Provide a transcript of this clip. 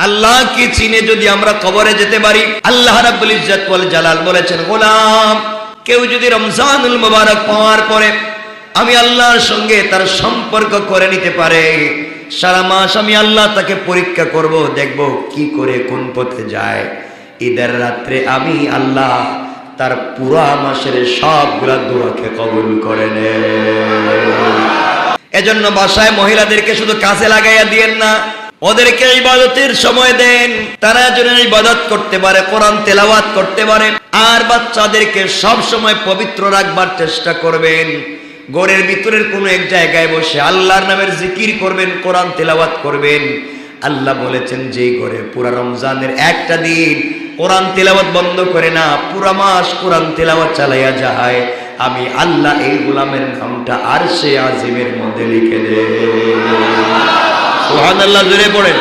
আল্লাহকে চিনে যদি আমরা কবরে যেতে পারি, আল্লাহ রাব্বুল ইজ্জত ওয়াল জালাল বলেছেন, গোলাম কেউ যদি রমজানুল মুবারক পাওয়ার পরে আমি আল্লাহর সঙ্গে তার সম্পর্ক করে নিতে পারে, সারা মাস আমি আল্লাহ তাকে পরীক্ষা করব, দেখব কি করে কোন পথে যায়। ঈদের রাত্রে আমি আল্লাহ তার পুরা মাসের সবগুলা দোয়াকে কবুল করে নেয়। এজন্য বাসায় মহিলাদেরকে শুধু কাজে লাগাইয়া দিয়েন না, ওদেরকে ইবাদতের সময় দেন, তারা যেন ইবাদত করতে পারে, কোরআন তেলাওয়াত করতে পারে। আর বাচ্চাদেরকে সব সময় পবিত্র রাখবার চেষ্টা করবেন। ঘরের ভিতরের কোনো এক জায়গায় বসে আল্লাহর নামের জিকির করবেন, কোরআন তেলাওয়াত করবেন। আল্লাহ বলেছেন, যে ঘরে পুরা রমজানের একটা দিন কোরআন তেলাওয়াত বন্ধ করে না, পুরা মাস কোরআন তেলাওয়াত চালাইয়া যায়, আমি আল্লাহ এই গোলামের নামটা আরশে আজিমের মধ্যে লিখে দেব। সুবহানাল্লাহ, জোরে পড়েন।